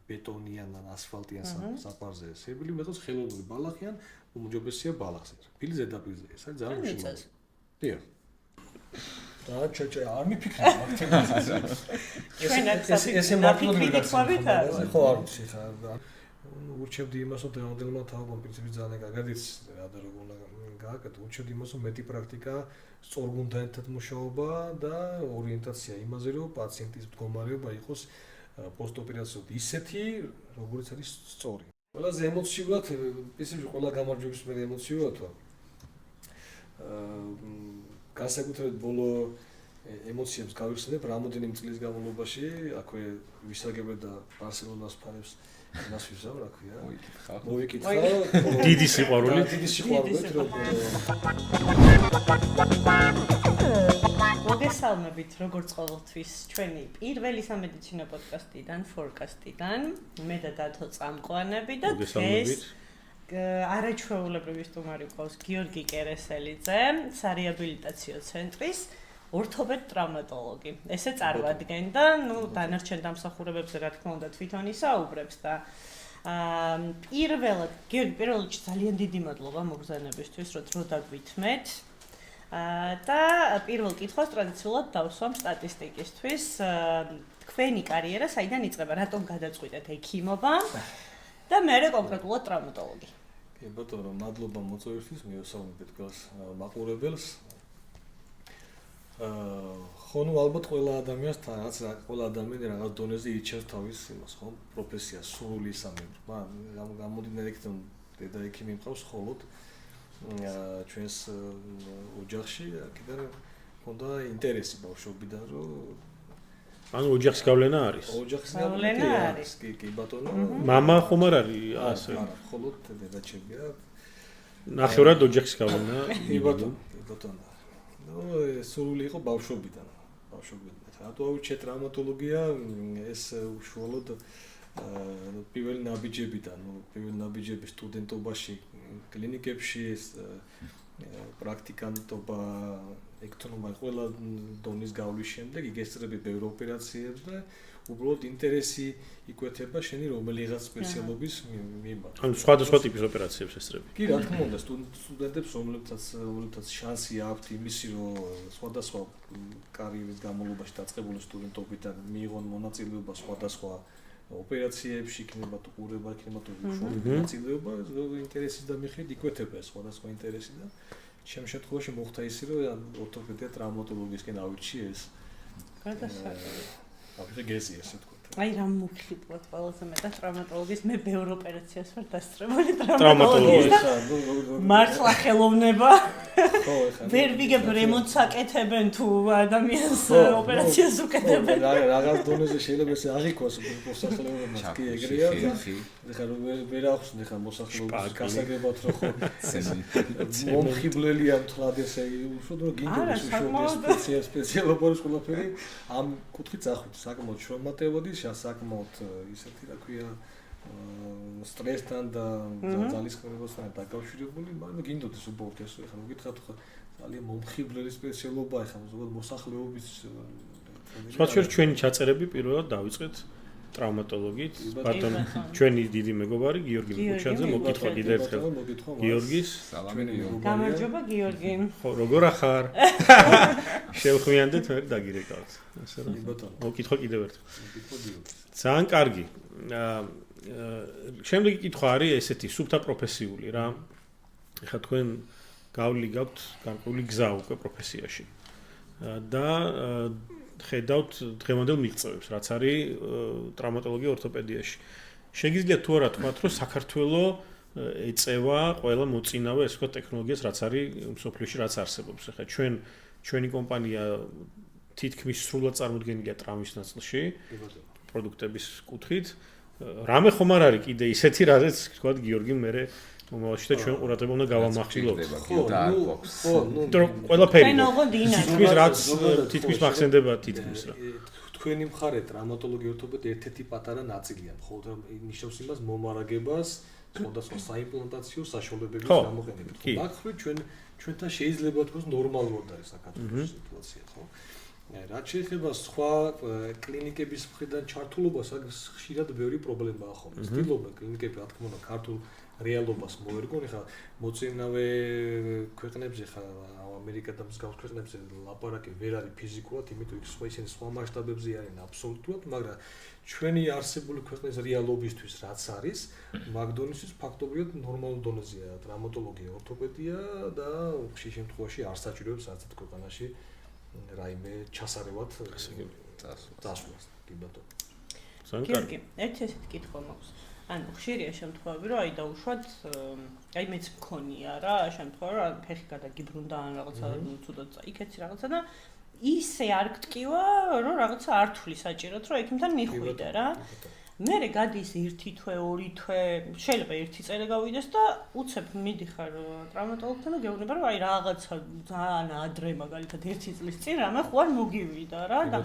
ბეტონიან ან ასფალტიან საფარზე სერბილი მეტყველს ხელოვნური ბალახი ან უმჯობესია ბალახზე. ფილი ზედაპირზე ეს არის ძალიან მნიშვნელოვანი. დიახ. და არ მიფიქრე ესე მართლობრივად ხო არ ვიცი ხა ურჩევდი იმას რომ დღევანდელმა თავობამ პრინციპი ძალიან კარგად იცის რა და როგორ უნდა გააკეთო ურჩევდი იმას რომ მეტი პრაქტიკა სწორგუნდანთან მუშაობა და ორიენტაცია იმაზე რომ პაციენტის მდგომარეობა იყოს პოსტოპერაციულად ისეთი როგორც არის სწორი. ყველაზე ემოციურად პრინციპში ყველა გამარჯვების მე ემოციურად ვარ. განსაკუთრებით ბოლო ემოციებს გავიხსენებ რამოდენიმე წლის განმავლობაში, აქვე ვისაგებდა და ბარსელონას ფანებს იმას ვიზამ, რა ქვია. მოვიკითხა. დიდი სიყვარული. დიდი სიყვარული რომ მოგესალმებით როგორც ყოველთვის ჩვენი პირველი სამედიცინო პოდკასტიდან, Forecast-დან. მე და დათო წამყვანები და დღეს არაჩვეულებრივი სტუმარი გვყავს გიორგი კერესელიძე, სარეაბილიტაციო ცენტრის ორთოპედ ტრავმატოლოგი. ესე წარმოადგენდა, დანარჩენ დამსახურებებზე რა თქმა უნდა თვითონ ისაუბრებს და პირველად გიორგი ძალიან დიდი მადლობა მოგზაურობისთვის, რომ დრო დაგვითმეთ. და პირველ კითხვას ტრადიციულად დავსვამ სტატისტიკისთვის. თქვენი კარიერა საიდან იწყება, რატომ გადაწყვიტეთ ექიმობა? და მე კონკრეტულად ტრავმატოლოგი. კი ბატონო, მადლობა მოწვევისთვის, მიესალმებით გას მაყურებელს. ხო, ალბათ ყველა ადამიანს თანაც ყველა ადამიანი რაღაც დონეზე იჩევს თავის იმას, ხო, პროფესიას, სურვილი სამებრ. გამომდინარე იქიდან დედა ექიმი მყავს ხოლოდ ჩვენს ოჯახში, აქედან მქონდა ინტერესი ბავშვობიდან, რომ ანუ ოჯახის გავლენა არის. ოჯახის გავლენა არის. კი ბატონო. მამა ხომ არ არის ასე. ხოლოდ დედაჩემია. ნახევრად ოჯახის გავლენა. კი ბატონო. სურვილი იყო ბავშვობიდან. რატო ავირჩიე ტრავმატოლოგია? ეს უშუალოდ პირველი ნაბიჯები სტუდენტობაში, კლინიკებში, პრაქტიკანტობა, ექთონობა ყველა დონის გავლის შემდეგ იგესწრები ბევრ ოპერაციებს და უბრალოდ ინტერესი იკვეთება შენი რომელიღაც სპეციალობის მიმართ. ანუ სხვადასხვა ტიპის ოპერაციებს ესწრები. კი, რა თქმა უნდა, სტუდენტებს რომლებსაც შანსი აქვთ იმისი, რომ სხვადასხვა კარიერის განმავლობაში დაწყებული სტუდენტობიდან მიიღონ მონაწილეობა სხვადასხვა ოპერაციებში, იქნება თუ ყურება, იქნება თუ უშუალო მონაწილეობა, ინტერესის და მიხედვით იკვეთება სხვადასხვა ინტერესი და ჩემ შემთხვევაში მოხდა ისე, რომ ორთოპედია ტრავმატოლოგიისკენ ავირჩიე ეს. ავიღე გეზი ესე თქვა. აი რა მოგხიბლოთ ყველაზე მეტად ტრავმატოლოგის, მე ბევრ ოპერაციას ვარ დასწრებული ტრავმატოლოგიის. მართლა ხელოვნება. ხო, ეხლა. ვერ ვიგებ რემონტს აკეთებენ თუ ადამიანს ოპერაციას უკეთებენ. რაღაც დონეზე შეიძლება ესე აღიქვას მოსახლეობაც კი ეგრეა. ეხლა ვერ ახსნ ეხლა მოსახლეობის გასაგებად რო ხო მომხიბლელია მთლად ესე უშუალოდ გინდოდეს უშუალოდ სპეციალობების ყველაფერი ამ კუთხით წახვით საკმაოდ შრომატევოდი საკმაოდ ისეთი რა ქვია სტრესთან და ძალისხმევასთან დაკავშირებული, მაგრამ გინდოდეს უბრალოდ ეს ეხლა მოგითხრათ ხო ძალიან მომხიბლელი სპეციალობა ეხლა ზოგადად მოსახლეობის სხვა ჩვენი ჩაწერები პირველად დავიწყეთ ტრავმატოლოგით. ბატონო, ჩვენი დიდი მეგობარი გიორგი მიქუჩაძე, მოგკითხვა კიდევ ერთხელ გიორგის. გამარჯობა გიორგი. ხო, როგორ ახარ? შევხვიანდეთ, მე დაგირეკავთ. ასე რომ მოგკითხვა კიდევ ერთხელ. ძალიან კარგი. შემდეგი კითხვა არის ესეთი სუბტაპროფესიული რა. ეხლა თქვენ გავლილი გაქვთ განკრული გზა უკვე პროფესიაში. და ხედავთ დღევანდელ მიღწევებს, რაც არის ტრავმატოლოგია ორთოპედიაში. შეგიძლიათ თუ არა თქვათ, რომ საქართველოს ეწევა ყველა მოწინავე ეს ვთქვათ ტექნოლოგიას, რაც არის მსოფლიოში, რაც არსებობს. ეხლა ჩვენი კომპანია თითქმის სრულად წარმოდგენილია ტრავმის ნაწილში, პროდუქტების კუთხით. რამე ხომ არ არის კიდე ისეთი, რაზეც ვთქვათ გიორგი მე მომავალში და ჩვენ ყურადღება უნდა გავამახვილოთ. ხო, ყველაფერი. თითქმის რაც თითქმის მახსენდება თითქმის რა. თქვენი მხარე ტრავმატოლოგია ორთოპედია ერთ-ერთი პატარა ნაწილია. მხოლოდ ნიშნავს იმას მომარაგებას სხვადასხვა საიმპლანტაციო საშუალებების გამოყენებით. მაგ ხრივ ჩვენთან შეიძლება თქოს ნორმალურად არის საქართველოს სიტუაცია, ხო? რაც შეეხება სხვა კლინიკების მხრიდან ჩართულობას, ხშირად ბევრი პრობლემაა ხოლმე. ცდილობენ კლინიკები, რა თქმა უნდა, ქართულ რეალობას მოერგონ, ხა მოწინავე ქვეყნებზე, ხა ამერიკა და მსგავს ქვეყნებზე ლაპარაკი ვერ არის ფიზიკურად, იმიტომ იქ ისინი სხვა მასშტაბებზე არიან აბსოლუტურად, მაგრამ ჩვენი არსებული ქვეყნის რეალობისთვის რაც არის, მაგდონისთვის ფაქტობრივად ნორმალურ დონეზეა ტრამატოლოგია, ორთოპედია და ხშირ შემთხვევაში არ საჭიროებს არც ერთ ქვეყანაში რაიმე ჩასარევად წასვლას. კი ბატონო. გიორგი, ერთი ესეთი კითხვა მაქვს. ანუ ხშირია შემთხვევები, რომ დაუშვათ, მეც მქონია რა, შემთხვევა, რომ ფეხი გადაგიბრუნდა ან რაღაცა ცუდად იქეცი რაღაცა და ისე არ გტკივა, რომ რაღაცა არ თვლი საჭიროდ, რომ იქიდან მიხვიდე რა. მერე გადის 1 თვე, 2 თვე, შეიძლება 1 წელი გავიდეს და უცებ მიდიხარ ტრავმატოლოგთან და გეუბნება, რომ აი რაღაცა ძალიან ადრე მაგალითად 1 წლის წინ რამე ხო არ მოგივიდა რა და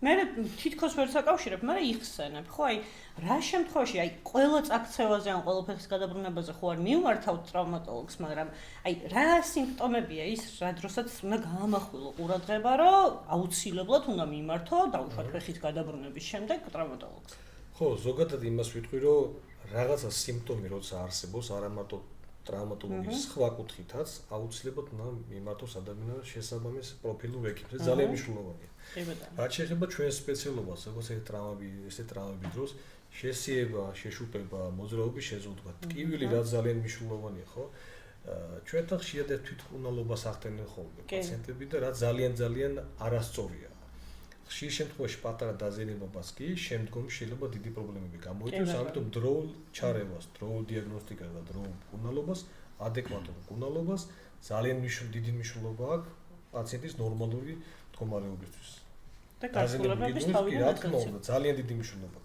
მერე თითქოს ვერ საკავშირებ, მაგრამ იხსენებ. ხო აი რა შემთხვევაში აი ყველა წაქცევაზე ან ყველა ფეხის გადაბრუნებაზე ხო არ მივმართავთ ტრავმატოლოგს, მაგრამ აი რა სიმპტომებია ის, რა დროსაც უნდა გაამახვილო ყურადღება, რომ აუცილებლად უნდა მიმართო დაუშვათ ფეხის გადაბრუნების შემდეგ ტრავმატოლოგს. ხო, ზოგადად იმას ვიტყვი, რომ რაღაცა სიმპტომი როცა არსებობს, არა მარტო ტრავმატოლოგის სხვა კუთხითაც, აუცილებლად უნდა მიმართოს ადამიანს შესაბამის პროფილურ ექიმს. ეს ძალიან მნიშვნელოვანია. რაც შეეხება ჩვენს სპეციალობას, როგორც ესე ტრავმების დროს, შესიება, შეშუპება, მოძრაობის შეზღუდვა, ტკივილი რაც ძალიან მნიშვნელოვანია, ხო? ჩვენთან ხშირად თვითმკურნალობას ახდენენ ხოლმე პაციენტები და რაც ძალიან არასწორია. ხშირ შემთხვევაში პატარა დაზიანებებას კი შემდგომ შეიძლება დიდი პრობლემები გამოიწვიოს, ამიტომ დროულ ჩარევას, დროულ დიაგნოსტიკას და დროულ მკურნალობას, ადეკვატურ მკურნალობას ძალიან დიდი მნიშვნელობა აქვს პაციენტის ნორმალური მდგომარეობისთვის. და გასწორებების თავიდან რა თქმა უნდა, ძალიან დიდი მნიშვნელობა.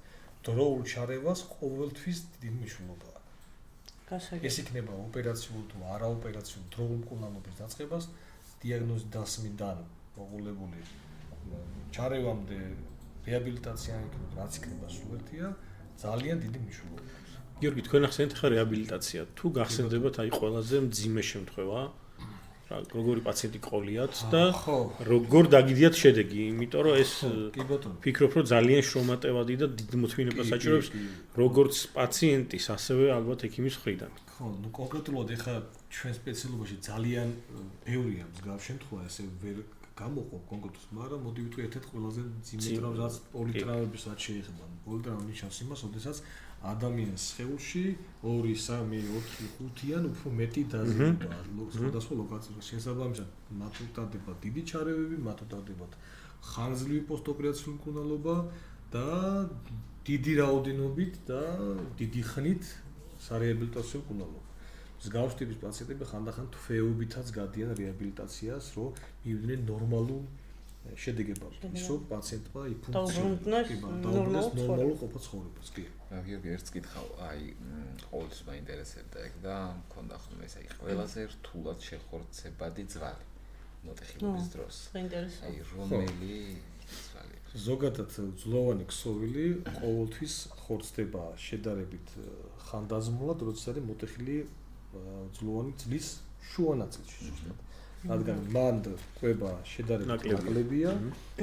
დროულ ჩარევას ყოველთვის დიდი მნიშვნელობა აქვს. ეს იქნება ოპერაციულ თუ არაოპერაციულ დროულ მკურნალობის დაწყებას, დიაგნოზის დასმიდან მოყოლებული ჩარევამდე რეაბილიტაცია იქნება, რაც იქნება სულერთია, ძალიან დიდი მნიშვნელობა აქვს. გიორგი, თქვენ ახსენეთ ხა რეაბილიტაცია. თუ გახსენდებათ აი ყველაზე მძიმე შემთხვევა, რა როგორი პაციენტი ყოლიათ და როგორ დაგიდიათ შედეგი, იმიტომ რომ ეს ფიქრობ, რომ ძალიან შრომატევადი და დიდ მოთმინებას საჭიროებს როგორც პაციენტის, ასევე ალბათ ექიმის მხრიდან. ხო, ნუ კონკრეტულად ეხლა ჩვენ სპეციალობაში ძალიან ბევრია მსგავს შემთხვევა, ესე ვერ გამოყო კონკრეტულად, მაგრამ მოდი ვიტყვი ერთ-ერთ ყველაზე მძიმე ტრავმას, პოლიტრავმების რაც შეეხება. პოლიტრავმა ნიშნავს იმას, როდესაც ადამიანის სხეულში 2, 3, 4, 5-იან უფრო მეტი დაზიანება სხვადასხვა ლოკაციაზე. შესაბამისად, მათ უტარდება დიდი ჩარევები, მათ უტარდებათ ხანგრძლივი პოსტოპერაციული მკურნალობა და დიდი რაოდენობით და დიდი ხნით სარეაბილიტაციო მკურნალობა. მსგავს ტიპის პაციენტები ხანდახან თვეობითაც გადიან რეაბილიტაციას, რომ მივიდნენ ნორმალურ შედეგებამდე. ის რომ პაციენტმა დაუბრუნდეს ნორმალურ ყოფა ცხოვრებას. კი. გიორგი, ერთს კითხავ, აი ყოველთვის მაინტერესებდა ეგ და მქონდა ხოლმე ეს აი ყველაზე რთულად შეხორცებადი ძვალი მოტეხილობის დროს. აი რომელი ძვალი? ზოგადად ძვლოვანი ქსოვილი ყოველთვის ხორცდება შედარებით ხანდაზმულად, როცა არის მოტეხილი ძვლოვანი ძვლის შუა ნაწილში ზუსტად. რადგან მან ყვება შედარებით ნაკლებია,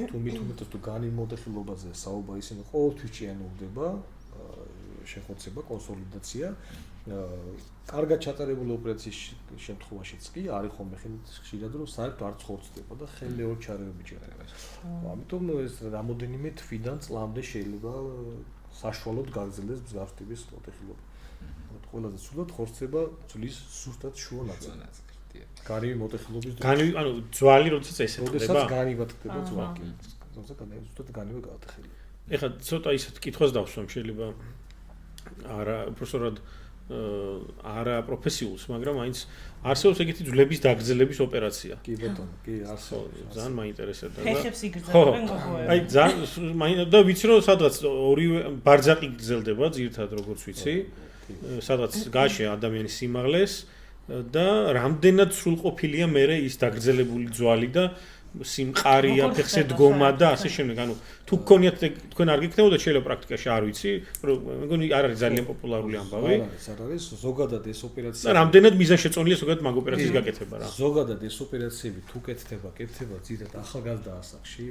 თუ მithumetas თუ განივ მოტეხილობაზე საუბარი ისინი ყოველთვის ჭიანურდება შეხორცება, კონსოლიდაცია. კარგად ჩატარებული ოპერაციის შემთხვევაშიც კი არის ხოლმე ხშირად რომ საერთოდ არ ხორცდება და ხელეոր ჩარევები ჭირდება. ამიტომ ეს რამოდენიმე თვიდან წლამდე შეიძლება საშუალოდ გაგრძელდეს მსგავს ტიპის მოტეხილობა. ყველაზე სულად ხორცდება ძვლის ზუსტად შუა ნაწილი. განივი მოტეხილობის დროს. განივი, ანუ ძვალი როდესაც ესე ხდება. როდესაც განივად ხდება ძვალი. ზუსტად ზუსტად განივი გაათეხილი. ეხლა ცოტა ისეთ კითხვას დავსვამ, შეიძლება არა უბრალოდ არა პროფესიულს, მაგრამ აინც არსებობს ეგეთი ძვლების დაგრძელების ოპერაცია. კი ბატონო, კი არსებობს. ძალიან მაინტერესებდა და ფეხებს იგრძელებენ გოგოები. აი ძალიან და ვიცი რომ სადღაც ორივე ბარძაყი გრძელდება ძირთად როგორც ვიცი. სადღაც გაშე ადამიანის სიმაღლეს და რამდენად სრულყოფილია მერე ის დაგრძელებული ძვალი და სიმყარია, ფეხზე დგომა და ასე შემდეგ. ანუ თუ გქონიათ თქვენ არ გიქნებოდათ შეიძლება პრაქტიკაში არ ვიცი, მეგონი არ არის ძალიან პოპულარული ამბავი. არ არის ზოგადად ეს ოპერაცია. და რამდენად მიზანშეწონილია ზოგადად მაგ ოპერაციის გაკეთება რა. ზოგადად ეს ოპერაციები თუ კეთდება ძირითადად ახალგაზრდა ასაკში,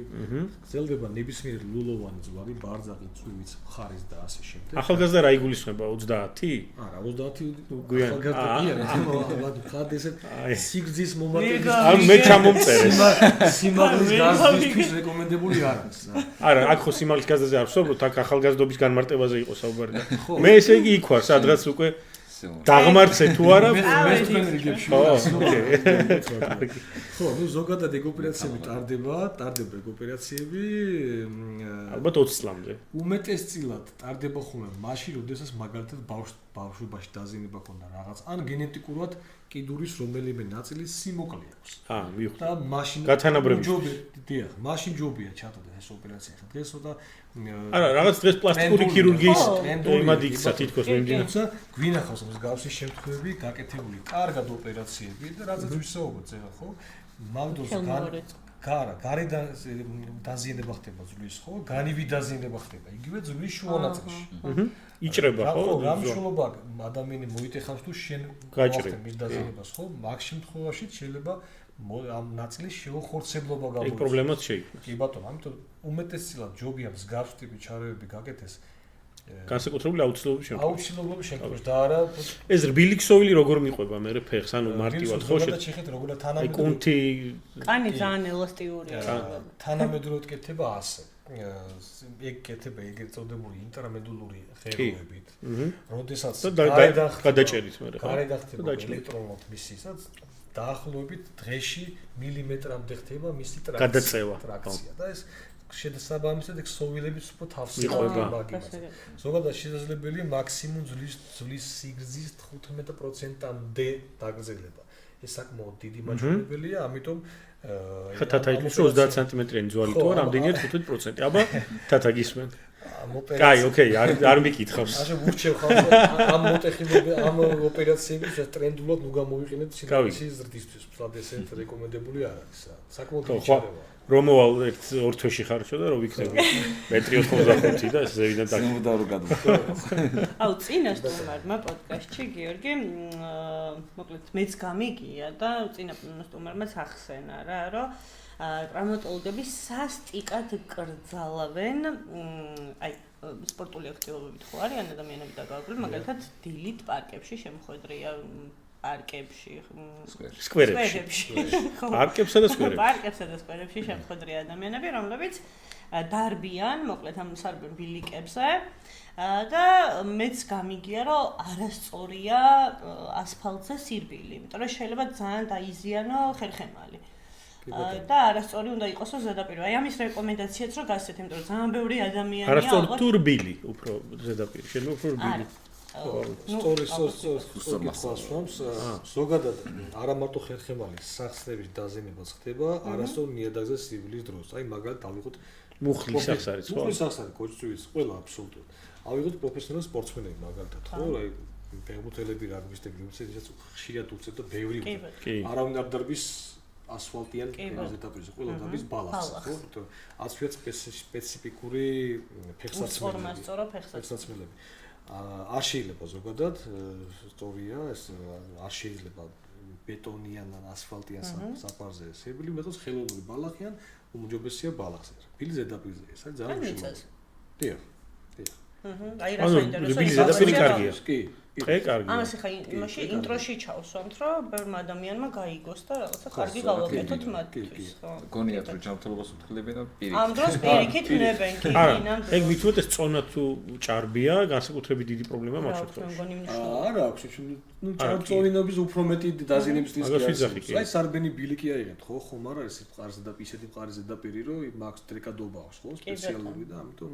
გრძელდება ნებისმიერ ლულოვანი ძვლარი, ბარძაყი, წვივიც, მხარის და ასე შემდეგ. ახალგაზრდა რა იგულისხმება 30? არა, 30 გვიან. ახალგაზრდა კი არა, მაგრამ ხარ ესეთ სიგრძის მომატების არ მე ჩამომწერეს. სიმაღლის გაზრდისთვის რეკომენდებული არ არის. არა, აქ ხო სიმაღლის გაზრდაზე არ ვსაუბრობთ, აქ ახალგაზრდობის განმარტებაზე იყო საუბარი და მე ესე იგი იქ ვარ, სადღაც უკვე დაღმართზე თუ არა მე თქვენ რიგებში ვარ. ოკეი. ხო, ნუ ზოგადად ეგ ოპერაციები ტარდება ეგ ოპერაციები ალბათ 20 წლამდე. უმეტესწილად ტარდება ხოლმე მაშინ, როდესაც მაგალითად ბავშვობაში დაზიანება ქონდა რაღაც, ან გენეტიკურად კიდურის რომელიმე ნაწილის სიმოკლე აქვს. მივხვდი. და მაშინ მაშინ ჯობია ჩატარდეს ეს ოპერაცია. დღეს ცოტა არა, რაღაც დღეს პლასტიკური ქირურგიის იმადი იქცა თითქოს მიმდინარეობდა. გვინახავს მსგავსი შემთხვევები, გაკეთებული კარგად ოპერაციები და რაღაცა ვისაუბროთ ახლა, ხო? მაგდოს გარედან დაზიანება ხდება ძვლის, ხო? განივი დაზიანება ხდება. იგივე ძვლის შუა ნაწილში. იჭრება, ხო? გამშულობა ადამიანი მოიტეხავს თუ შენ გაჭრე მის დაზიანებას, ხო? მაგ შემთხვევაში შეიძლება ამ ნაწილის შეუხორცებლობა გამოიწვიოს. ეგ პრობლემაც შეიქმნას. კი ბატონო, ამიტომ უმეტესწილად ჯობია მსგავს ტიპის ჩარეები გაკეთეს. განსაკუთრებული აუცილებლობის შემთხვევაში. აუცილებლობის შემთხვევაში და არა ეს რბილი ქსოვილი როგორ მიყვება მე ფეხს, ანუ მარტივად ხო შეხეთ როგორ თანამედროვე კუნთი კანი ძალიან ელასტიურია. თანამედროვე კეთება ასე. ეგ კეთება ეგრეთ წოდებული ინტრამედულური ღეროებით. როდესაც გადაჭერით მე ხო? გარედან ხდება ელექტრონულად მისისაც დაახლოებით დღეში მილიმეტრამდე ხდება მისი ტრაქცია და ეს შესაბამისად ქსოვილების უფრო თავს იყვება. ზოგადად შესაძლებელია მაქსიმუმ ძვლის სიგრძის 15%-მდე დაგრძელება. ეს საკმაოდ დიდი მაჩვენებელია, ამიტომ თათა იტყვის 30 სანტიმეტრიანი ძვალი თუ არა, რამდენია 15%. აბა თათა გისმენ. კაი, ოკეი, არ მიკითხავს. ასე ვურჩევ ხალხს ამ მოტეხილები, ამ ოპერაციების ტრენდულად ნუ გამოვიყენეთ სინდრომის ზრდისთვის. ფლად ესეთ რეკომენდებული არ არის. საკმაოდ მიჩარევა. რომოვალ ორ თვეში ხარშო და რო ვიქნები მეტრი 85 და ზევიდან დაგმოდა რო გადმო. აუ წინასწარმარმა პოდკასტში გიორგი მოკლედ მეც გამიგია და წინასწარმარმაც ახსენა რა რომ ტრaumatologები სასტიკად კრძალავენ აი სპორტული აქტივობებით ხო არიან ადამიანები დაკავებული მაგალითად დილით პარკებში შემოხვედრია პარკებში სკვერებში პარკებსა და სკვერებში პარკებსა და სკვერებში შემოხვედრია ადამიანები რომლებიც დარბიან მოკლედ ამ სარბენ ბილიკებზე და მეც გამიგია რომ არასწორია ასფალტზე სირბილი იმიტომ რომ შეიძლება ძალიან დაიზიანო ხერხემალი და არასწორი უნდა იყოსო ზედაპირი. აი ამის რეკომენდაციაც რომ გასცეთ, იმიტომ რომ ძალიან ბევრი ადამიანია არასწორი თურბილი, უფრო ზედაპირი, შეიძლება უფრო რბილი. სწორისოს ზოგადად არა მარტო ხერხემალის სახსრების დაზიანებას ხდება, არასწორ ნიადაგზე სიბილის დროს. აი მაგალითად ავიღოთ მუხლის სახს არის, ხო? მუხლის სახს არის, კოჭწვის ყველა აბსოლუტურად. ავიღოთ პროფესიონალ სპორტსმენები მაგალითად, ხო? აი ფეხბურთელები, რაგბისტები, ვისაც ხშირად უწევთ და ბევრი უნდა. არავინ არ დარბის ასფალტიან ეტაპებზე ყველა დაბის ბალანსს ხო? იმიტომ რომ ასვიათ სპეციფიკური ფეხსაცმელები. არ შეიძლება ზოგადად სწორია ეს არ შეიძლება ბეტონიან ან ასფალტიან საფარზე სერბილი მეტოს ხელოვნური ბალახიან უმჯობესია ბალახზე. ბილი ზედაპირზე ეს არის ძალიან მნიშვნელოვანი. დიახ. აი რა საინტერესოა. ბილი ზედაპირი კარგია. კი. ე კარგია. ამას ხა იმაში ინტროში ჩავსვამთ, რომ ბევრმა ადამიანმა გაიგოს და რაღაცა კარგი გავაკეთოთ მათთვის, ხო? გონიათ რომ ჯანმრთელობას უთხრებენ და პირიქით. ამ დროს პირიქით ნებენ კი ნამდვილად. ეგ მithuet ეს წონა თუ ჭარბია, განსაკუთრებით დიდი პრობლემა მათ შემთხვევაში. არა აქვს, ნუ ჭარბწონინობის უფრო მეტი დაზიანების რისკი. აი სარბენი ბილიკი აიღეთ, ხო? ხომ არ არის მყარზე და ისეთი მყარზე და პირი, რომ მაქვს ტრეკადობა აქვს, ხო? სპეციალური და ამიტომ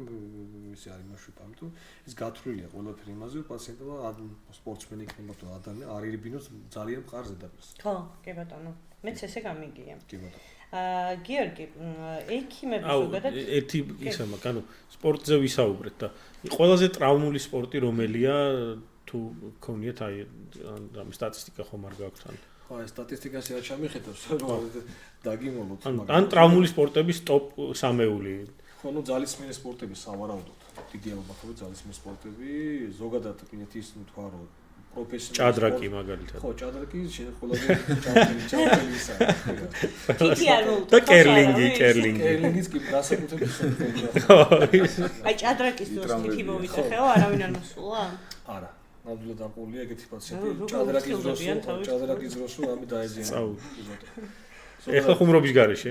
ისე არის მაშუპა, ამიტომ ეს გათვლილია ყველაფერი იმაზე, რომ პაციენტმა სპორტსმენი იქნება თუ ადამიანი არ ირბინოს ძალიან მყარზე დაპირს. ხო, კი ბატონო. მეც ესე გამიგია. კი ბატონო. გიორგი, ექიმები ზოგადად ერთი ისა მაგ ანუ სპორტზე ვისაუბრეთ და ყველაზე ტრავმული სპორტი რომელია თუ გქონიათ აი ამ სტატისტიკა ხომ არ გაქვთ ან ხო, ეს სტატისტიკაში რა ჩამიხედავს, რომ დაგიმოლოთ. ან ტრავმული სპორტების ტოპ 3-ეული. ხო, ნუ ძალისმიერი სპორტები სავარაუდოდ. დიდი ალბათ რომ ძალისმიერი სპორტები ზოგადად პინეთის თქვა რომ პროფესიონალი ჭადრაკი მაგალითად. ხო, ჭადრაკი ყველაზე ჭადრაკი ისა. კიკი არ მოუწევს. და კერლინგი. კერლინგიც კი გასაკუთრებით ხო. აი ჭადრაკის დროს კიკი მოვიტეხეო, არავინ არ მოსულა? არა. ნამდვილად ამყულია ეგეთი პაციენტი. ჭადრაკის დროს რამე დაეძინა. ეხლა ხუმრობის გარეშე.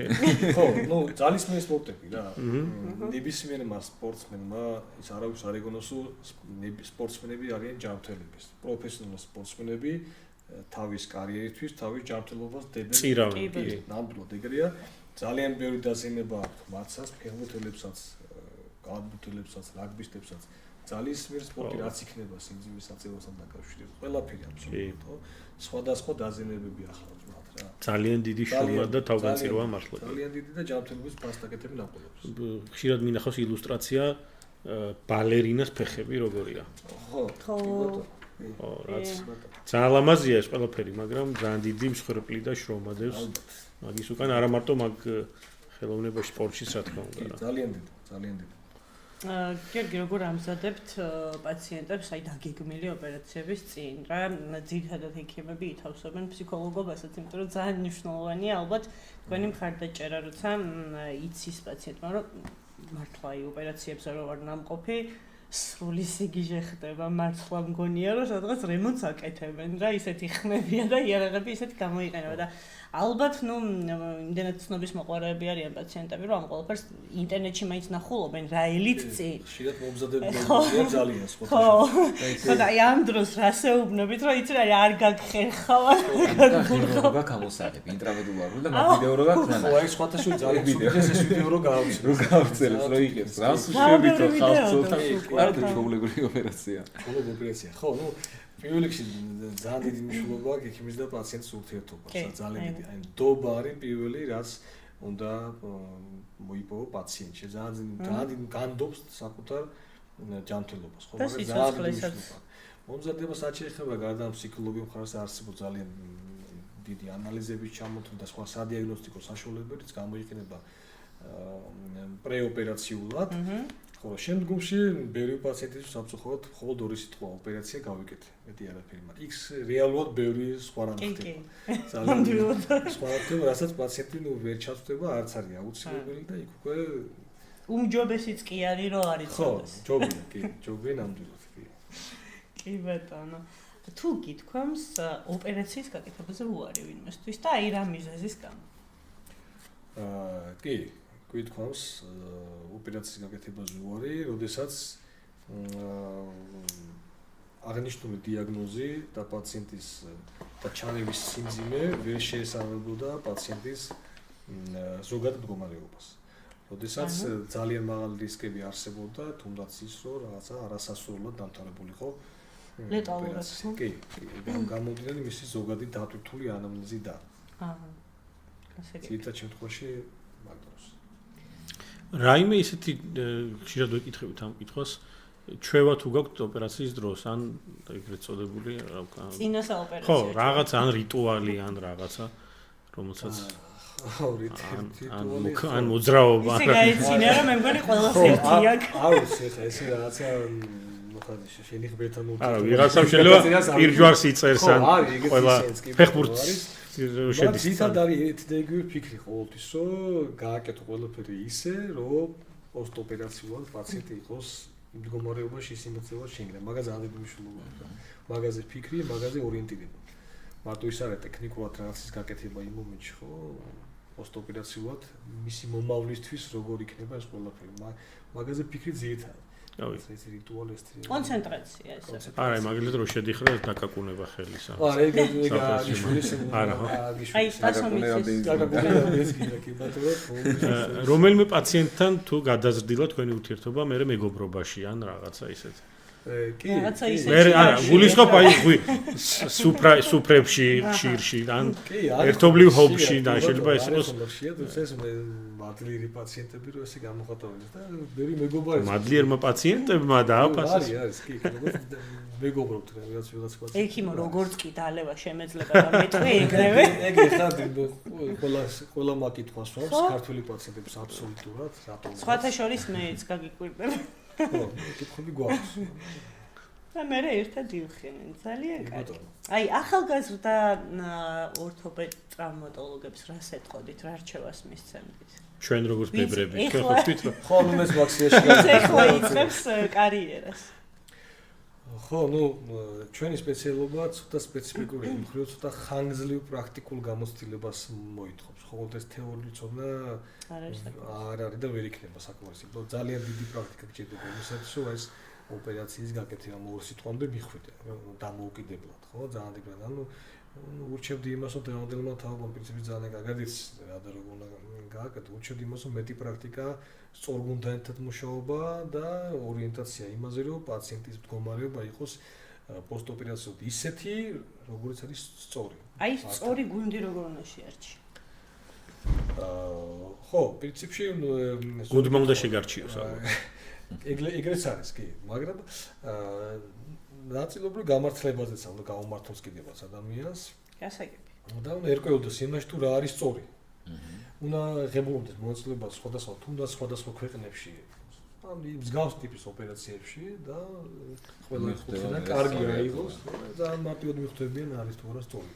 ხო, ნუ ძალისმიერი სპორტები რა. ნებისმიერმა სპორტსმენმა ის არავის არ ეგონოს სპორტსმენები არიან ჯანმრთელები. პროფესიონალი სპორტსმენები თავის კარიერისთვის, თავის ჯანმრთელობას დებენ. წირავენ. ნამდვილად ეგრეა. ძალიან ბევრი დაზიანება აქვს მათსაც, ფეხბურთელებსაც, კალათბურთელებსაც, რაგბისტებსაც. ძალისმიერი სპორტი რაც იქნება სიმძიმის საწევასთან დაკავშირებით. ყველაფერი აბსოლუტურად, ხო? სხვადასხვა დაზიანებები ახლავს მათ რა. ძალიან დიდი შრომა და თავგანწირვა მართლა. ძალიან დიდი და ჯანმრთელობის ფასტაკეთები ნაკლებს. ხშირად მინახავს ილუსტრაცია ბალერინას ფეხები როგორია. ხო. ხო. ხო, რაც ძალიან ლამაზია ეს ყველაფერი, მაგრამ ძალიან დიდი მსხვერპლი და შრომა დევს. მაგის უკან არა მარტო მაგ ხელოვნებაში, სპორტშიც რა თქმა უნდა რა. ძალიან დიდი, ძალიან დიდი. გიორგი, როგორ ამზადებთ პაციენტებს აი დაგეგმილი ოპერაციების წინ რა? ძირითადად ექიმები ითავსებენ ფსიქოლოგობასაც, იმიტომ რომ ძალიან მნიშვნელოვანია ალბათ თქვენი მხარდაჭერა, როცა იცის პაციენტმა, რომ მართლა აი ოპერაციებზე რო ვარ ნამყოფი, სრული სიგიჟე ხდება, მართლა მგონია რომ სადღაც რემონტს აკეთებენ რა, ისეთი ხმებია და იარაღები ისეთი გამოიყენება და ალბათ, ნუ იმდენად ცნობის მოყვარეები არიან პაციენტები, რომ ამ ყველაფერს ინტერნეტში მაინც ნახულობენ რა ელით წინ. ხშირად მომზადებულია ძალიან სხვა. ხო, და აი ამ დროს რასეუბნებით, რომ იცი რა არ გაგხერხავ. გაგხერხავ გამოსაღები ინტრავედულარული და მაგ ვიდეო რო გაქვს მანამ. ხო, აი სხვათა შორის ძალიან სულიერ ეს ვიდეო რო გავუწევ. რო გავუწევს, რო იგებს. რას უშევით ხო ხალხს არა და ჩაულებრივი ოპერაცია. ჩაულებრივი ოპერაცია. ხო, ნუ პირველ რიგში ძალიან დიდი მნიშვნელობა აქვს ექიმის და პაციენტის ურთიერთობას. ძალიან დიდი. აი ნდობა არის პირველი, რაც უნდა მოიპოვო პაციენტში. ძალიან დიდი განდობს საკუთარ ჯანმრთელობას, ხო, მაგრამ ძალიან დიდი მნიშვნელობა. მომზადება რაც შეეხება გარდა ფსიქოლოგიურ მხარეს არსებობს ძალიან დიდი ანალიზების ჩამოთვლა და სხვა სადიაგნოსტიკო საშუალებებიც გამოიყენება პრეოპერაციულად. ხო, შემდგომში ბევრი პაციენტის სამწუხაროდ მხოლოდ ორი სიტყვა ოპერაცია გავიკეთე. მეტი არაფერი, მაგრამ იქ რეალურად ბევრი სხვა რამ ხდება. ძალიან სხვა ხდება, რასაც პაციენტი ნუ ვერ ჩაწვდება, არც არის აუცილებელი და იქ უკვე უმჯობესიც კი არის, რომ არის წოდეს. ხო, ჯობია, კი, ჯობია ნამდვილად, კი. კი ბატონო. თუ გითქვამს ოპერაციის გაკეთებაზე უარი ვინმესთვის და აი რა მიზეზის გამო? კი, გითქვამს ოპერაციის გაკეთებაზე უარი, როდესაც აღნიშნული დიაგნოზი და პაციენტის და ჩარევის სიმძიმე ვერ შეესაბამებოდა პაციენტის ზოგად მდგომარეობას. როდესაც ძალიან მაღალი რისკები არსებობდა, თუნდაც ის, რომ რაღაცა არასასურველად დამთავრებულიყო ოპერაცია. კი, გამოდიოდა მისი ზოგადი დატვირთული ანამნეზი და. ცირთა შემთხვევაში მაგდროს. რაიმე ისეთი ხშირად ვეკითხებით ამ კითხვას, ჩვევა თუ გაქვთ ოპერაციის დროს, ან ეგრეთ წოდებული რა ვქნა. წინასა ოპერაცია. ხო, რაღაც ან რიტუალი, ან რაღაცა, რომელსაც ან მოძრაობა. ისე გაიცინა რომ მე მგონი ყველას ერთი აქვს. არ ვიცი, ხა ესე რაღაცა მოხდა შენიხბერთან უთო. არა, ვიღაცამ შეიძლება პირჯვარს იწერს ან ყველა ფეხბურთს შედის. ძირითადად არის ერთი და იგივე ფიქრი ყოველთვის, რომ გააკეთო ყველაფერი ისე, რომ პოსტოპერაციულად პაციენტი იყოს მდგომარეობაში სიმეცრეულად შეგრა. მაგაზე ძალიან დიდი მნიშვნელობა აქვს. მაგაზე ფიქრი, მაგაზე ორიენტირება. მარტო ის არა ტექნიკურად რაღაცის გაკეთება იმ მომენტში, ხო? პოსტოპერაციულად მისი მომავლისთვის როგორ იქნება ეს ყველაფერი. მაგაზე ფიქრი ძირითადად. ეს რიტუალი ეს კონცენტრაცია ეს. არა, მაგალითად რო შედიხრა დაკაკუნება ხელისა. არა, ეგ აგიშვილის არა. აი, სტასომიცის რომელიმე პაციენტთან თუ გადაზრდილა თქვენი ურთიერთობა, მე მეგობრობაში ან რაღაცა ისეთ. კი მე არა გულისხმობ აი სუფრებში ხშირში ან ერთობლივ ჰობში და შეიძლება ეს იყოს ეს მადლიერი პაციენტები რო ესე გამოხატავენ და ბევრი მეგობარი მადლიერმა პაციენტებმა დააფასეს არის კი მეგობრობთ რაღაც პაციენტი ექიმო როგორც კი დალევა შემეძლება და მეთქვე ეგრევე ეგ ხარ ყველა მაკითხავს ვავს ქართული პაციენტებს აბსოლუტურად რატომ სხვათა შორის მეც გაგიკვირდება ხო კითხები გვაქვს და მე ერთად ივხენენ ძალიან კარგი. აი ახალგაზრდა ორთოპედ ტრავმატოლოგებს რას ეთყოდით, რა რჩევას მისცემდით? ჩვენ როგორც ბებრები, ჩვენ ხო ვთქვით რომ ხო ნუ მეც მაქსიაში ახლა იწყებს კარიერას. ხო, ნუ ჩვენი სპეციალობა ცოტა სპეციფიკურია, მხრივ ცოტა ხანგრძლივ პრაქტიკულ გამოცდილებას მოითხოვს. ხოლმე ეს თეორიული ცოდნა არ არის და ვერ იქნება საკმარისი. ძალიან დიდი პრაქტიკა გჭირდება იმისათვის, რომ ეს ოპერაციის გაკეთება მოუწ სიტყვამდე მიხვიდე დამოუკიდებლად, ხო? ძალიან დიდ ანუ ურჩევდი იმას, რომ დღევანდელმა თავობამ პრინციპი ძალიან კარგად იცის რა და როგორ უნდა გააკეთო. ურჩევდი იმას, რომ მეტი პრაქტიკა, სწორგუნდთან ერთად მუშაობა და ორიენტაცია იმაზე, რომ პაციენტის მდგომარეობა იყოს პოსტოპერაციულად ისეთი, როგორც არის სწორი. აი, სწორი გუნდი როგორ უნდა შეარჩიო? ხო, პრინციპში გუნდმა უნდა შეგარჩიოს ალბათ. ეგრეც არის კი, მაგრამ ნაწილობრივ გამართლებაზეც უნდა გაუმართოს კიდევაც ადამიანს. გასაგები. და უნდა ერკვეოდეს იმაში თუ რა არის სწორი. უნდა ღებულობდეს მონაწილეობას თუნდაც სხვადასხვა ქვეყნებში. ან მსგავს ტიპის ოპერაციებში და ყველა ხუთიდან კარგია იყოს. ძალიან მარტივად მიხვდებიან არის თუ არა სწორი.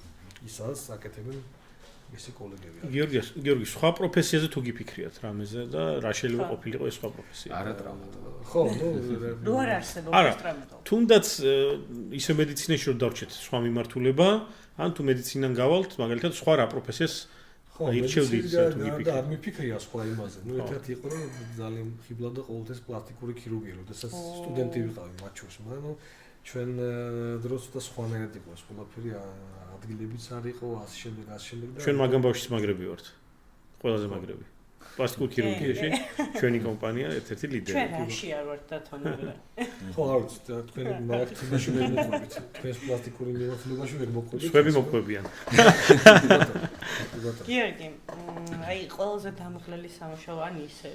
ისაც აკეთებენ მისი კოლეგები. გიორგი, სხვა პროფესიაზე თუ გიფიქრიათ რამეზე და რა შეიძლება ყოფილიყო ეს სხვა პროფესია? არა ტრავმატოლოგი. ხო, ნუ არ არსებობს ტრავმატოლოგი. თუნდაც ისე მედიცინაში რომ დავრჩეთ სხვა მიმართულება, ან თუ მედიცინიდან გავალთ, მაგალითად სხვა რა პროფესიას ირჩევდით თუ გიფიქრეთ? არ მიფიქრია სხვა იმაზე. ნუ ერთ-ერთი იყო რომ ძალიან ხიბლა და ყოველთვის პლასტიკური ქირურგია, როდესაც სტუდენტი ვიყავი მათ შორის, მაგრამ ჩვენ დროს და სხვანაირად იყო ეს ყველაფერი ადგილებიც არ იყო ასე შემდეგ და ჩვენ მაგამ ბავშვის მაგრები ვართ. ყველაზე მაგრები. პლასტიკურ ქირურგიაში ჩვენი კომპანია ერთ-ერთი ლიდერი. ჩვენ რაში არ ვართ დათანებული. ხო, არ ვიცი, თქვენი მაგათობაში ვერ მოყვებით. თქვენს პლასტიკური მიმართულებაში ვერ მოყვებით. სხვები მოყვებიან. გიორგი, აი ყველაზე დამღლელი სამუშაო ან ისე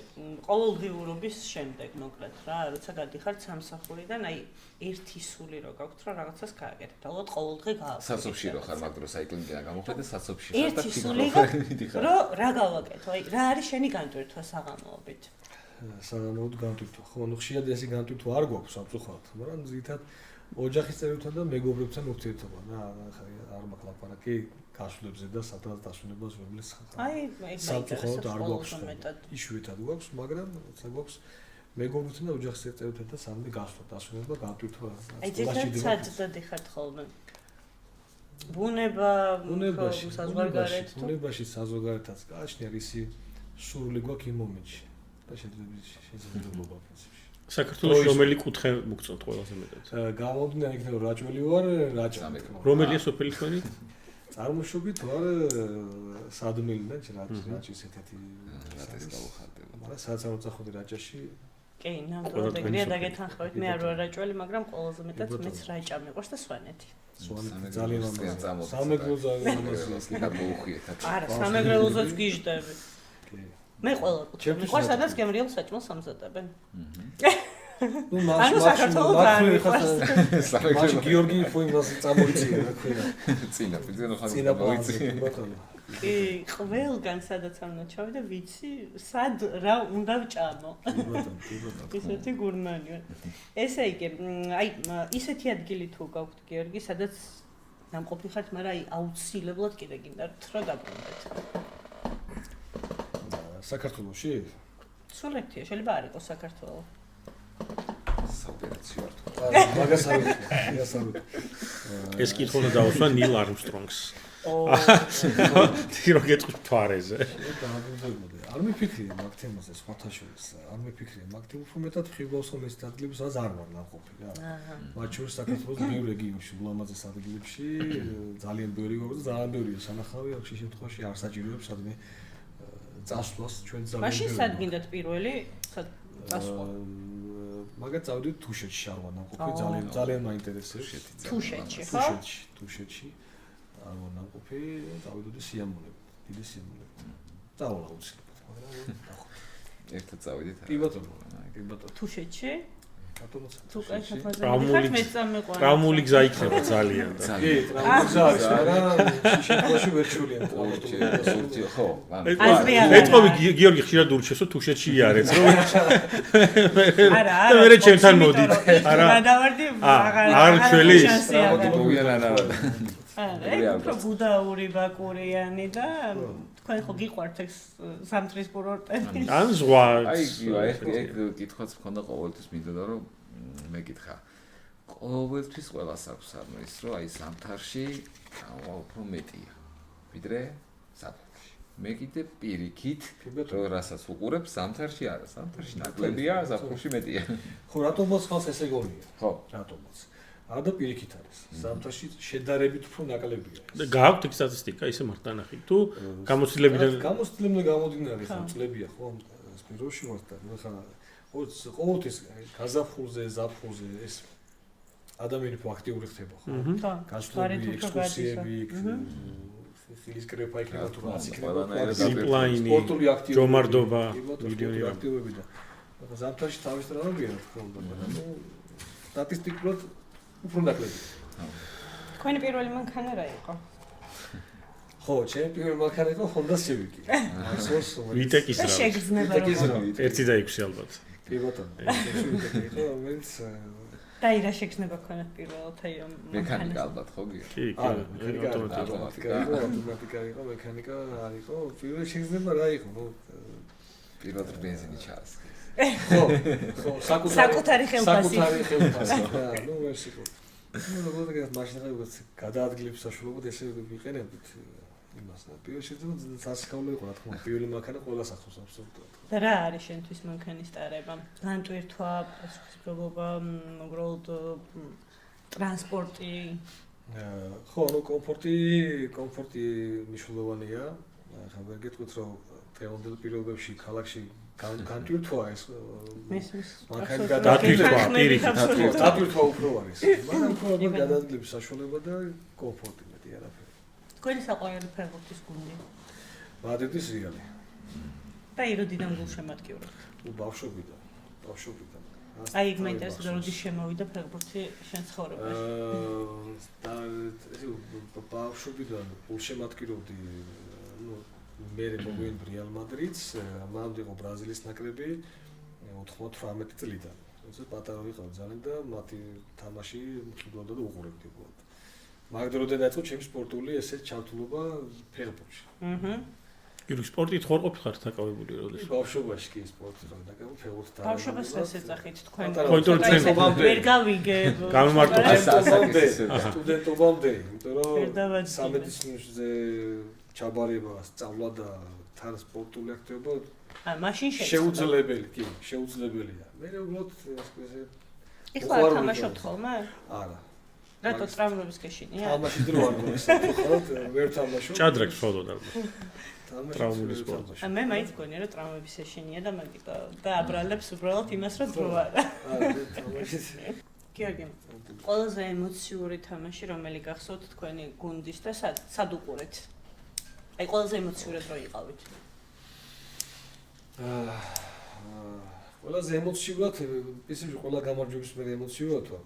ყოველდღიურობის შემდეგ მოკლედ რა, როცა გადიხართ სამსახურიდან, აი ერთი სული რო გაქვთ, რომ რაღაცას გააკეთეთ. ალბათ ყოველდღე გააკეთეთ. საცობში რო ხარ, მაგდრო საიკლინგიდან გამოხედე საცობში ხარ და ერთი სული გაქვთ, რომ რა გავაკეთო? აი რა არის შენი განტვირთვა საღამოობით? საღამოოდ განტვირთვა. ხო, ნუ ხშირად ესე განტვირთვა არ გვაქვს სამწუხაროდ, მაგრამ ზითად ოჯახის წევრებთან და მეგობრებთან ურთიერთობა და არ მაქვს ლაპარაკი გასვლებზე და სადღაც დასვენებას ვებლის აი სამწუხაროდ არ გვაქვს იშვიათად გვაქვს, მაგრამ როცა გვაქვს მეგობრებთან და ოჯახის წევრებთან და სამდე გასვლა დასვენება განტვირთვა. აი ძირითადად საერთოდ ეხართ ხოლმე ბუნებაში საზღვარგარეთ საზღვარგარეთაც გააჩნია ისი სურვილი გვაქვს იმ მომენტში და შეიძლება პრინციპში საქართველოს რომელი კუთხე მოგწონთ ყველაზე მეტად? გამომდინარე იქნება რაჭველი ვარ, რაჭა. რომელია სოფელი თქვენი? წარმოშობით ვარ სადმელიდან, რაჭის ერთ-ერთი რატეს გავხარდება. მაგრამ სადაც არ წახოდი რაჭაში. კი, ნამდვილად ეგრეა დაგეთანხმებით, მე არ ვარ რაჭველი, მაგრამ ყველაზე მეტად მეც რაჭა მიყვარს და სვანეთი. სვანეთი ძალიან ამაზია. სამეგრელო ძალიან ამაზია, კი გადმოუხიეთ. არა, სამეგრელოზეც გიждდები. კი. მე ყველა კუთხე მიყვარს, სადაც გემრიელ საჭმელს ამზადებენ. ნუ მას გიორგი ფოიმას წამოიწია რა ქვია. წინა ხანდა მოიწია. კი, ყველგან სადაც ამნა ჩავიდა, ვიცი, სად რა უნდა ვჭამო. ისეთი გურმანია. ესე იგი, აი, ისეთი ადგილი თუ გაქვთ გიორგი, სადაც ნამყოფი ხართ, მაგრამ აი, აუცილებლად კიდე გინდათ რა დაბრუნდეთ. საქართველოში? სულეთია, შეიძლება არ იყოს საქართველო. საოპერაციო არ თქვა. მაგას არ ვიცი. ეს კითხვა უნდა დავუსვა ნილ არმსტრონგს. თირო გეტყვი თვარეზე. არ მიფიქრია მაგ თემაზე სხვათა შორის. არ მიფიქრია მაგ თემაზე, უფრო მეტად ხიბლავს ხოლმე ეს ადგილები, სადაც არ ვარ ნამყოფი რა. მათ შორის საქართველოს ბევრ რეგიონში, ულამაზეს ადგილებში, ძალიან ბევრი გვაქვს და ძალიან ბევრია სანახავი, აქ შემთხვევაში არ საჭიროებს სადმე წასვლას ჩვენ ძალიან მაშინ სად გინდათ პირველი წასვლა? მაგათ წავიდით თუშეთში არვან ნამყოფი ძალიან მაინტერესებს. თუშეთში, ხო? თუშეთში არვან ნამყოფი წავიდოდი სიამოვნებით, დიდი სიამოვნებით. წავალ აუცილებლად, მაგრამ ერთად წავიდით. კი ბატონო. თუშეთში? ბატონო. თუ კაი საქმეზე მეწამეყვანა. ტრაუმული გზა იქნება ძალიან და. კი, ტრაუმული გზა არის, მაგრამ შეშეთში ვერ შულიან. ხო, ეტყობი გიორგი ხშირად ურჩესო თუშეთში იარეთ, რომ არა, მე ჩემთან მოდით. არა. გადავარდი არ ჩველი. არა, უფრო ბუდაური ბაკურიანი და თქვენ ხო გიყვართ ეს სამთრის კურორტები? ან ზღვა. აი, ეგ კითხვაც მქონდა ყოველთვის მინდოდა რომ მეკითხა. ყოველთვის ყველას აქვს ამის, რომ აი სამთარში უფრო მეტია, ვიდრე საფრთხეში. მე კიდე პირიქით, რომ რასაც უყურებ, სამთარში არა, სამთარში ნაკლებია, საფრთხეში მეტია. ხო, რატომაც ხალხს ესე გონია? ხო, რატომაც. არა და პირიქით არის. სამთარში შედარებით უფრო ნაკლებია. და გააქვთ ეგ სტატისტიკა, ისე მარტანახი. თუ გამოცდილებიდან გამომდინარე ხო წლებია ხო სპიროში მართა. ხა ყოველთვის გაზაფხულზე, ზაფხულზე ეს ადამიანი აქტიური ხდება ხო? გასვლები, ექსკურსიები, ხილის კრეფა იქნება თუ რაც იქნება. სპორტული აქტივობები, ჯომარდობა, ვიდეოები აქტივობები და ზამთარში თავის ტრამვია თქო და სტატისტიკურად უფრო ნაკლებია. თქვენი პირველი მანქანა რა იყო? ხო, ჩემი პირველი მანქანა იყო Honda Civic. ასოს ვიტეკის რა. შეგრძნება რომ 1 და 6 ალბათ. კი ბატონო. ხო, რომელიც და ირა შეგრძნება ქონათ პირველად აი მექანიკა ალბათ ხო გია? კი, ავტომატიკა იყო, მექანიკა არ იყო. პირველი შეგრძნება რა იყო? ნუ პირველად ბენზინი ჩაას. ხო, საკუთარი ხელფასი. ნუ ეს იყო. ნუ როგორია მაშინ გადაადგილებს საშუალებად ესე ვიყენებთ იმას და პირველი შეგრძნება სასიხაულო იყო რა თქმა უნდა. პირველი მანქანა ყველას ახლავს აბსოლუტურად. და რა არის შენთვის მანქანის ტარება? განტვირთვა, პასუხისმგებლობა, უბრალოდ ტრანსპორტი? ხო, ნუ კომფორტი მნიშვნელოვანია. ხა ვერ გეტყვით რომ დღევანდელ პირობებში ქალაქში განტვირთვა ეს მანქანის გადატვირთვა უფრო არის. მაგრამ უფრო გადაადგილების საშუალება და კომფორტი მეტი არაფერი. თქვენი საყვარელი ფეხბურთის გუნდი? მადრიდის რეალი. და იროდიდან გულშემატკივრად? ბავშვობიდან. აი, იქ მაინტერესებს როდის შემოვიდა ფეხბურთი შენ ცხოვრებაში? და ბავშვობიდან გულშემატკივრობდი, ნუ მე მოვიდნენ რეალ მადრიდს, მანამდე იყო ბრაზილიის ნაკრები 98 წლიდან. ეს პატარა ვიყავ ძალიან და მათი თამაში მყიდვოდა და უყურებდი უბრალოდ. მაგდროდან დაიწყო ჩემი სპორტული ესე ჩართულობა ფეხბურთში. გიორგი სპორტით ხარ ყოფილიყარ დაკავებული როდის? ბავშვობაში კი სპორტით ვარ დაკავებული ფეხბურთით. ბავშვობას ეს ეძახით თქვენ? ვერ გავიგებ. გამომართოთ სტუდენტობამდე, იმიტომ რომ 13 წლზე ჩაბარება, სწავლა და თან სპორტული აქტივობა მაშინ შეუძლებელი, კი, შეუძლებელია. მე უბრალოდ ესე ეხლა თამაშობთ ხოლმე? არა. რატო ტრამვების გეშინია? თამაში დრო არ მოხსნათ, ვერ თამაშობ. ჭადრაკს ვხოდოთ ალბათ. ტრამვული სპორტი. მე მაინც გონია რომ ტრამვების ეშინია და მაგიტო და აბრალებს უბრალოდ იმას რომ დრო არა. გიორგი, ყველაზე ემოციური თამაში რომელი გახსოვთ თქვენი გუნდის და სად უყურეთ? აი ყველაზე ემოციურად რო იყავით. ყველაზე ემოციურად, ისე ყველა გამარჯვების მერე ემოციურად ვარ.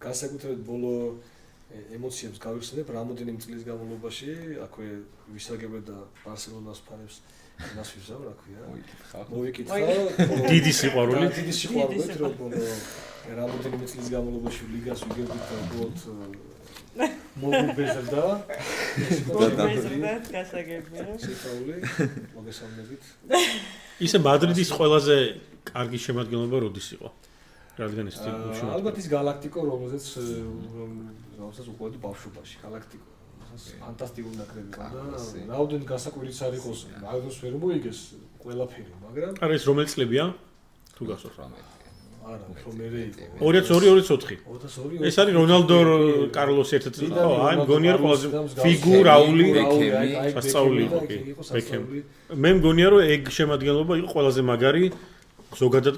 განსაკუთრებით ბოლო ემოციებს გავიხსენებ რამოდენიმე წლის განმავლობაში, აქვე ვისაგებად და ბარსელონას ფანებს იმას ვიზავ, რა ქვია. მოვიკითხა. დიდი სიყვარული, რომ ბოლო რამოდენიმე წლის განმავლობაში ლიგას ვიგებდით და უბრალოდ მოგუბეზრდა. გასაგებია. სიყვარული, მოგესალმებით. ისე მადრიდის ყველაზე კარგი შემადგენლობა როდის იყო? რადგან ეს ტიპი ალბათ ის გალაქტიკო, რომელზეც უყურებდი ბავშვობაში, გალაქტიკო. ფანტასტიკური ნაკრები და რაუდენ გასაკვირიც არ იყოს, მაგდროს ვერ მოიგეს ყველაფერი, მაგრამ არა ეს რომელი წლებია? თუ გახსოვთ? არა, უფრო მერე იყო. 2002-2004. 2002. ეს არის რონალდო, კარლოს ერთ-ერთი ხო, აი მგონია რომ ყველაზე ფიგურ, რაული, სასწაული იყო კი, ბექემი. მე მგონია რომ ეგ შემადგენლობა იყო ყველაზე მაგარი ზოგადად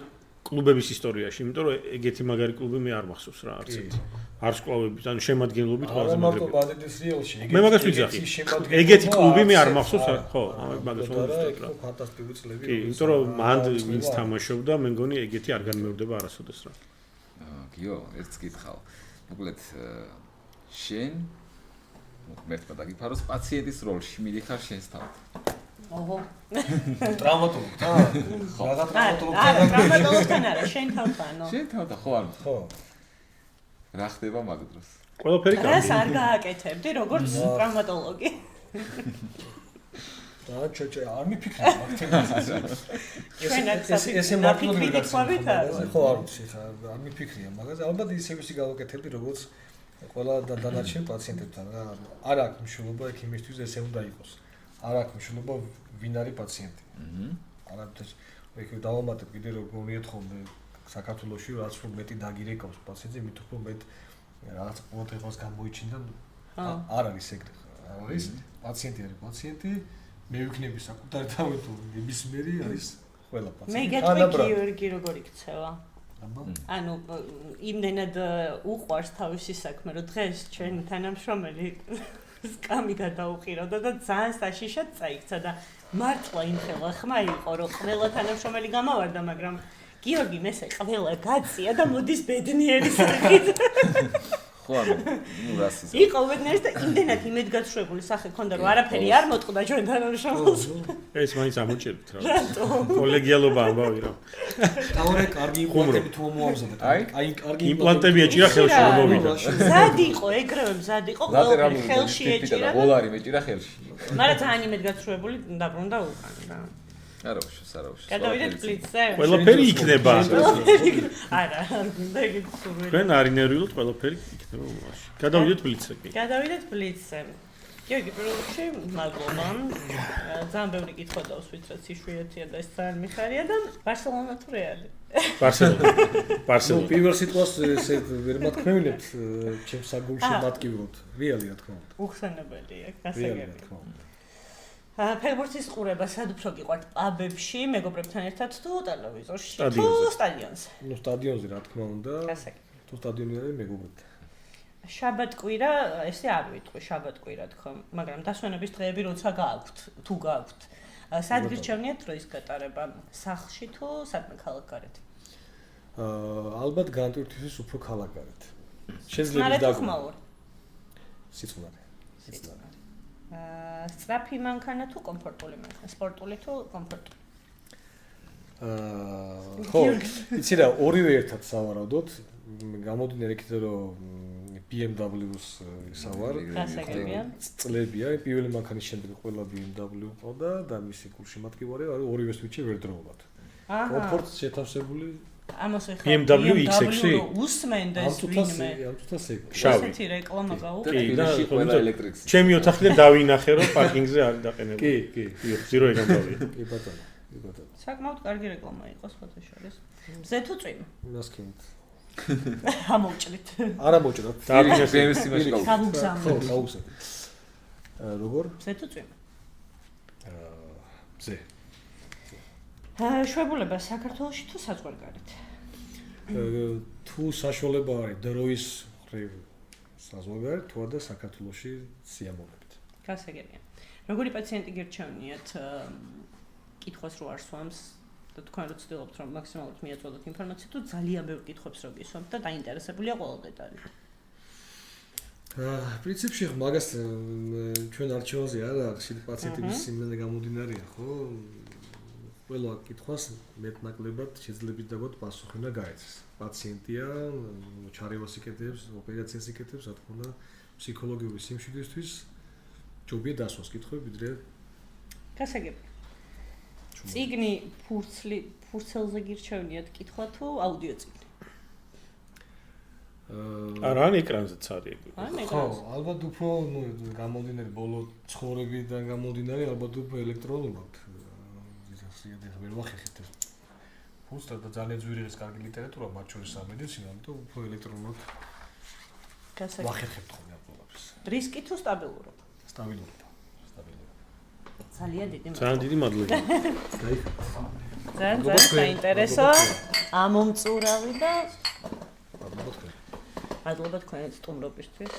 კლუბების ისტორიაში, იმიტომ რომ ეგეთი მაგარი კლუბი მე არ მახსოვს რა არც ერთი. არც კლუბებით, ანუ შემადგენლობით ყველაზე მაგარი. მაგარი. ბადედის რეალში მე მაგას ვიცახი. ეგეთი კლუბი მე არ მახსოვს, ხო, მაგას ვუწევთ რა. ფანტასტიკური წლები. კი, იმიტომ რომ მანდ ვინც თამაშობდა, მე მგონი ეგეთი არ განმეორდება არასოდეს რა. გიო, ერთს გითხავ. მოკლედ შენ მერტმა დაგიფაროს პაციენტის როლში მიდიხარ შენს თავად. ოჰო. ტრავმატოლოგი, რა? რა ტრავმატოლოგი? არა, ტრავმატოლოგთან არა, შენ თავთანო. შენ თავად ხო არ ხო. რა ხდება მაგ დროს? ყველაფერი რას არ გააკეთებდი როგორც ტრავმატოლოგი? და ჩეჩე არ მიფიქრე მაგ თემაზე. ესე მარტივი გითხოვით? ხო არ ვიცი ხა არ მიფიქრია მაგაზე. ალბათ ისე გავაკეთებდი როგორც ყველა დანარჩენ პაციენტებთან რა. არ აქვს მნიშვნელობა იქ იმისთვის ესე უნდა იყოს. არ აქვს მნიშვნელობა ვინ არის პაციენტი. არამედ იქ დავამატებ კიდე რომ გონიათ ხოლმე საქართველოში რაც უფრო მეტი დაგირეკავს პაციენტზე, მით უფრო მეტ რაღაც პროტეინს გამოიჩინდა. არ არის ეგრე. არის პაციენტი არის პაციენტი, მე ვიქნები საკუთარი თავით ნებისმიერი არის ყველა პაციენტი. მე გეტყვი გიორგი როგორ იქცევა? ანუ იმდენად უყვარს თავისი საქმე, რომ დღეს ჩვენ თანამშრომელი სკამი გადაუყირავდა და ძალიან საშიშად წაიქცა და მართლა იმხელა ხმა იყო, რომ ყველა თანამშრომელი გამავარდა, მაგრამ გიორგი მესე ყველა გაცია და მოდის ბედნიერის სახით. ხო ანუ ნუ რას ისე. იყო ბედნიერი და იმდენად იმედგაცრუებული სახე ქონდა, რომ არაფერი არ მოტყდა ჩვენ თანამშრომელს. ეს მაინც ამოჭერთ რა. კოლეგიალობა ამბავი რა. თავრე კარგი იმპლანტები თუ მოამზადეთ. აი კარგი იმპლანტები ეჭირა ხელში რომ მოვიდა. მზად იყო, ეგრევე მზად იყო, ყველაფერი ხელში ეჭირა. ვოლარი მეჭირა ხელში. მაგრამ ძალიან იმედგაცრუებული დაბრუნდა უკან რა. არა უშავს, არა უშავს. გადავიდეთ ბლიცზე? ყველაფერი იქნება. არა, არ გინდა ეგეთ სურვილი. თქვენ არინერვიულად ყველაფერი იქნება მომავალში. გადავიდეთ ბლიცზე კი. გადავიდეთ ბლიცზე. გიორგი, პირველ რიგში მადლობა. ძალიან ბევრი კითხვა დავსვით, რაც იშვიათია და ეს ძალიან მიხარია და ბარსელონა თუ რეალი? ბარსელონა. პირველ სიტყვას ესე ვერ მათქმევინებთ, ჩემს საგულში მატკივროთ. რეალი რა თქმა უნდა. უხსენებელია, გასაგები. რა თქმა უნდა. ფეხბურთის ყურება სად უფრო გიყვართ? პაბებში, მეგობრებთან ერთად თუ ტელევიზორში? თუ სტადიონზე? ნუ სტადიონზე რა თქმა უნდა. გასაგები. თუ სტადიონი არის მეგობრებთან. შაბათ-კვირა, ესე არ ვიტყვი შაბათ-კვირა თქო, მაგრამ დასვენების დღეები როცა გააქვთ, თუ გააქვთ. სად გირჩევნიათ დროის გატარება? სახლში თუ სადმე ქალაქგარეთ? ალბათ განტვირთვისთვის უფრო ქალაქგარეთ. შეიძლება დაგხმაურ. სიწყნარე. სწრაფი მანქანა თუ კომფორტული მანქანა? სპორტული თუ კომფორტული? ხო, იცი რა, ორივე ერთად სავარაუდოთ. გამოდინე იქით რომ BMW-ს სავარ. გასაგებია. წლებია, პირველი მანქანის შემდეგ ყველა BMW ყავდა და მისი გულში მატკივარი ორივეს თვითი ვერ დროულად. კომფორტს შეთავსებული ამას ეხლა BMW X6-ი უსმენდეს ვინმე. შავი. ესეთი რეკლამა გაუყი. კი, და ყველა ელექტრიკს. ჩემი ოთახიდან დავინახე რომ პარკინგზე არის დაყენებული. კი. ზირო ეგამბავია. კი ბატონო. კი ბატონო. საკმაოდ კარგი რეკლამა იყო სხვათა შორის. მზე თუ წვიმ? ნასკინით. ამოვჭრით. არა მოჭრათ. დავინახე BMW-ს იმაში გავუშვი. გავუგზავნე. ხო, გავუსე. როგორ? მზე თუ წვიმ? მზე. შვებულება საქართველოში თუ საზღვარგარეთ? თუ საშუალება არის დროის ხრივ საზღვარგარეთ, თუ არა საქართველოში სიამოვნებით. გასაგებია. როგორი პაციენტი გირჩევნიათ კითხვას რო არ სვამს და თქვენ რო ცდილობთ რომ მაქსიმალურად მიაწოდოთ ინფორმაცია თუ ძალიან ბევრ კითხვებს რო გისვამთ და დაინტერესებულია ყველა დეტალი? პრინციპში მაგას ჩვენ არჩევანზე არა აქვს პაციენტების სიმდიდრე გამომდინარეა, ხო? ყველა კითხვას მეტნაკლებად შეიძლება დაგოთ პასუხი უნდა გაეცეს. პაციენტია, ჩარევას იკეთებს, ოპერაციას იკეთებს, რა თქმა უნდა, ფსიქოლოგიური სიმშვიდისთვის ჯობია დასვას კითხვები, ვიდრე გასაგებია. წიგნი ფურცელზე გირჩევნიათ კითხვა თუ აუდიო წიგნი? არა, ან ეკრანზეც არის. ხო, ალბათ უფრო, გამომდინარე ბოლო ცხოვრებიდან გამომდინარე, ალბათ უფრო ელექტრონულად. ვერ ვახერხებთ ეს. ფუსტა და ძალიან ძვირიღის კარგი ლიტერატურა, მათ შორის სამედიცინო, ამიტომ უფრო ელექტრონულად ვახერხებთ ხოლმე აპოლებს. რისკი თუ სტაბილურობა? სტაბილურობა. ძალიან დიდი მადლობა. ძალიან დიდი მადლობა. დაიხარეთ. ძალიან საინტერესო ამომწურავი და მადლობა თქვენ. მადლობა თქვენ სტუმრობისთვის.